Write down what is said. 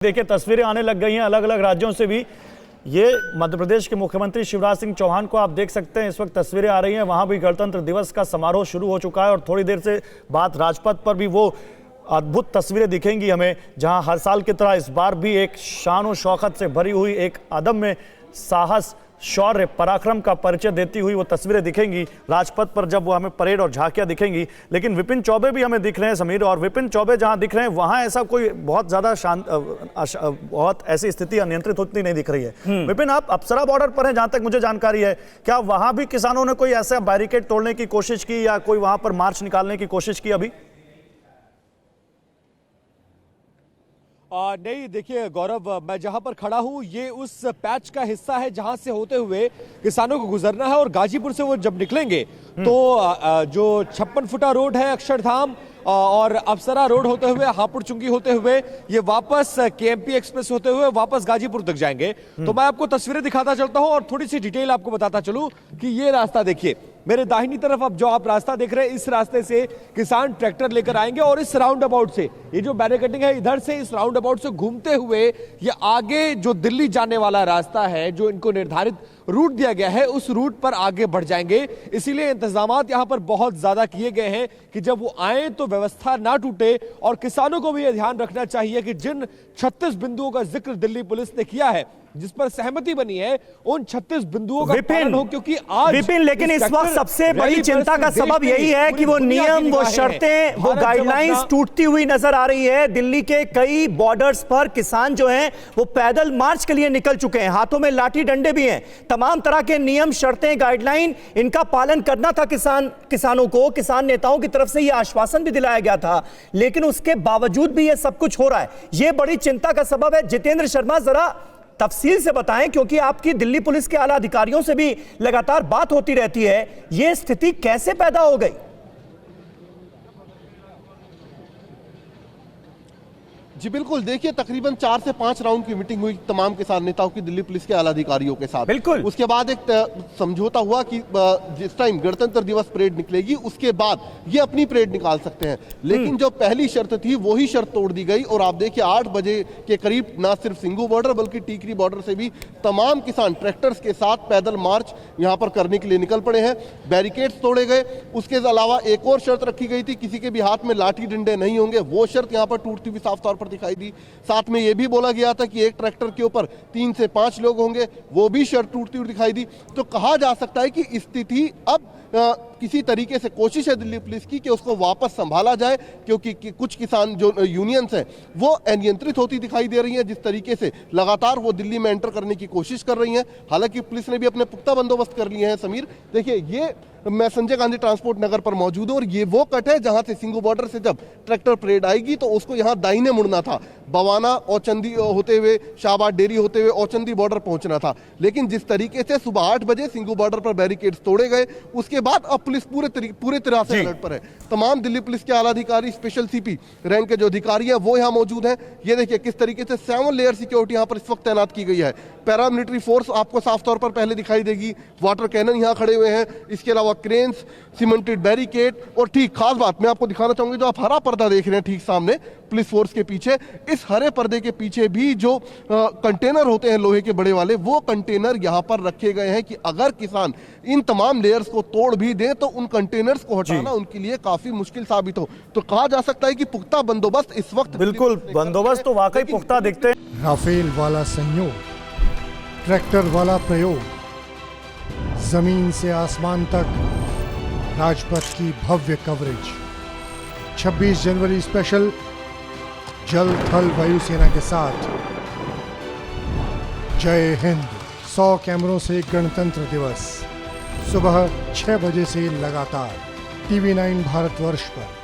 देखिए तस्वीरें आने लग गई हैं अलग अलग राज्यों से भी। ये मध्य प्रदेश के मुख्यमंत्री शिवराज सिंह चौहान को आप देख सकते हैं, इस वक्त तस्वीरें आ रही हैं। वहां भी गणतंत्र दिवस का समारोह शुरू हो चुका है और थोड़ी देर से बाद राजपथ पर भी वो अद्भुत तस्वीरें दिखेंगी हमें, जहां हर साल की तरह इस बार भी एक शान और शौकत से भरी हुई, एक अदम्य साहस, शौर्य, पराक्रम का परिचय देती हुई वो तस्वीरें दिखेंगी राजपथ पर जब वो हमें परेड और झांकियां दिखेंगी। लेकिन विपिन चौबे भी हमें दिख रहे हैं समीर, और विपिन चौबे जहां दिख रहे हैं वहां ऐसा कोई बहुत ज्यादा बहुत ऐसी स्थिति अनियंत्रित होती नहीं दिख रही है। विपिन, आप अप्सरा बॉर्डर पर हैं जहां तक मुझे जानकारी है, क्या वहां भी किसानों ने कोई ऐसा बैरिकेड तोड़ने की कोशिश की या कोई वहां पर मार्च निकालने की कोशिश की अभी? नहीं, देखिए गौरव, मैं जहां पर खड़ा हूं ये उस पैच का हिस्सा है जहां से होते हुए किसानों को गुजरना है, और गाजीपुर से वो जब निकलेंगे तो जो 56 फुटा रोड है अक्षरधाम और अप्सरा रोड होते हुए, हापुड़ चुंगी होते हुए, ये वापस केएमपी एक्सप्रेस होते हुए वापस गाजीपुर तक जाएंगे। तो मैं आपको तस्वीरें दिखाता चलता हूं और थोड़ी सी डिटेल आपको बताता चलूं कि ये रास्ता देखिए, मेरे दाहिनी तरफ अब जो आप रास्ता देख रहे हैं, इस रास्ते से किसान ट्रैक्टर लेकर आएंगे और इस राउंड अबाउट से, ये जो बैरिकेडिंग है इधर से इस राउंड अबाउट से घूमते हुए ये आगे जो दिल्ली जाने वाला रास्ता है, जो इनको निर्धारित रूट दिया गया है, उस रूट पर आगे बढ़ जाएंगे। इसीलिए इंतजामात यहां पर बहुत ज्यादा किए गए हैं कि जब वो आए तो व्यवस्था ना टूटे, और किसानों को भी यह ध्यान रखना चाहिए कि जिन 36 बिंदुओं का जिक्र दिल्ली पुलिस ने किया है, जिस पर सहमति बनी है, उन 36 बिंदुओं का पालन हो, क्योंकि आज विपिन, लेकिन इस वक्त सबसे बड़ी चिंता का सबब यही है कि वो नियम, वो शर्तें, वो गाइडलाइंस टूटती हुई नजर आ रही है। दिल्ली के कई बॉर्डर्स पर किसान जो हैं वो पैदल मार्च के लिए निकल चुके हैं, हाथों में लाठी डंडे भी हैं। तमाम तरह के नियम, शर्तें, गाइडलाइन, इनका पालन करना था किसानों को। किसान नेताओं की तरफ से यह आश्वासन भी दिलाया गया था, लेकिन उसके बावजूद भी यह सब कुछ हो रहा है। यह बड़ी चिंता का सबब है। जितेंद्र शर्मा, जरा तफसील से बताएं, क्योंकि आपकी दिल्ली पुलिस के आला अधिकारियों से भी लगातार बात होती रहती है, यह स्थिति कैसे पैदा हो गई? जी बिल्कुल, देखिए तकरीबन 4 से 5 राउंड की मीटिंग हुई तमाम किसान नेताओं की दिल्ली पुलिस के आला अधिकारियों के साथ। बिल्कुल, उसके बाद एक समझौता हुआ कि जिस टाइम गणतंत्र दिवस परेड निकलेगी उसके बाद ये अपनी परेड निकाल सकते हैं। लेकिन जो पहली शर्त थी वही शर्त तोड़ दी गई, और आप देखिए 8 बजे के करीब ना सिर्फ सिंघू बॉर्डर बल्कि टीकरी बॉर्डर से भी तमाम किसान ट्रैक्टर्स के साथ पैदल मार्च यहाँ पर करने के लिए निकल पड़े हैं। बैरिकेड्स तोड़े गए। उसके अलावा एक और शर्त रखी गई थी, किसी के भी हाथ में लाठी डंडे नहीं होंगे, वो शर्त यहाँ पर टूटती हुई साफ तौर पर दिखाई दी। साथ में यह भी बोला गया था कि एक ट्रैक्टर के ऊपर 3 से 5 लोग होंगे, वो भी शर्त टूटती हुई दिखाई दी। तो कहा जा सकता है कि स्थिति अब किसी तरीके से कोशिश है दिल्ली पुलिस की कि उसको वापस संभाला जाए, क्योंकि कुछ किसान जो यूनियंस हैं वो अनियंत्रित होती दिखाई दे रही हैं। जिस तरीके से लगातार वो दिल्ली में एंटर करने की कोशिश कर रही हैं, हालांकि पुलिस ने भी अपने पुख्ता बंदोबस्त कर लिए हैं। समीर, देखिए ये मैं संजय गांधी ट्रांसपोर्ट नगर पर मौजूद हूं, और ये वो कट है जहां से सिंघू बॉर्डर से जब ट्रैक्टर परेड आएगी तो उसको यहां दाहिने मुड़ना था, बवाना औचंदी होते हुए, शाहबाद डेरी होते हुए औचंदी बॉर्डर पहुंचना था। लेकिन जिस तरीके से सुबह 8 बजे सिंघू बॉर्डर पर बैरिकेड्स तोड़े गए, उसके बाद अब पुलिस पूरे तरह से अलर्ट पर है। तमाम दिल्ली पुलिस के आला अधिकारी, स्पेशल सीपी रैंक के जो अधिकारी हैं वो यहाँ मौजूद हैं। ये देखिए किस तरीके से 7 लेयर सिक्योरिटी यहाँ पर इस वक्त तैनात की गई है। पैरामिलिट्री फोर्स आपको साफ तौर पर पहले दिखाई देगी, वाटर कैनन यहाँ खड़े हुए हैं, इसके अलावा क्रेन्स, सीमेंटेड बैरिकेड, और ठीक खास बात मैं आपको दिखाना चाहूंगी, जो आप हरा पर्दा देख रहे हैं ठीक सामने पुलिस फोर्स के पीछे, इस हरे पर्दे के पीछे भी जो कंटेनर होते हैं लोहे के बड़े वाले, वो कंटेनर यहाँ पर रखे गए हैं कि अगर किसान इन तमाम लेयर्स को तोड़ भी दें तो उन कंटेनर्स को हटाना उनके लिए काफी मुश्किल साबित हो। तो कहा जा सकता है कि पुख्ता बंदोबस्त इस वक्त, बिल्कुल बंदोबस्त तो वाकई पुख्ता दिखते हैं। राफेल वाला संयोग, ट्रैक्टर वाला प्रयोग, जमीन से आसमान तक राजपथ की भव्य कवरेज। 26 जनवरी स्पेशल जल थल वायुसेना के साथ जय हिंद। 100 कैमरों से गणतंत्र दिवस सुबह 6 बजे से लगातार TV9 भारतवर्ष पर।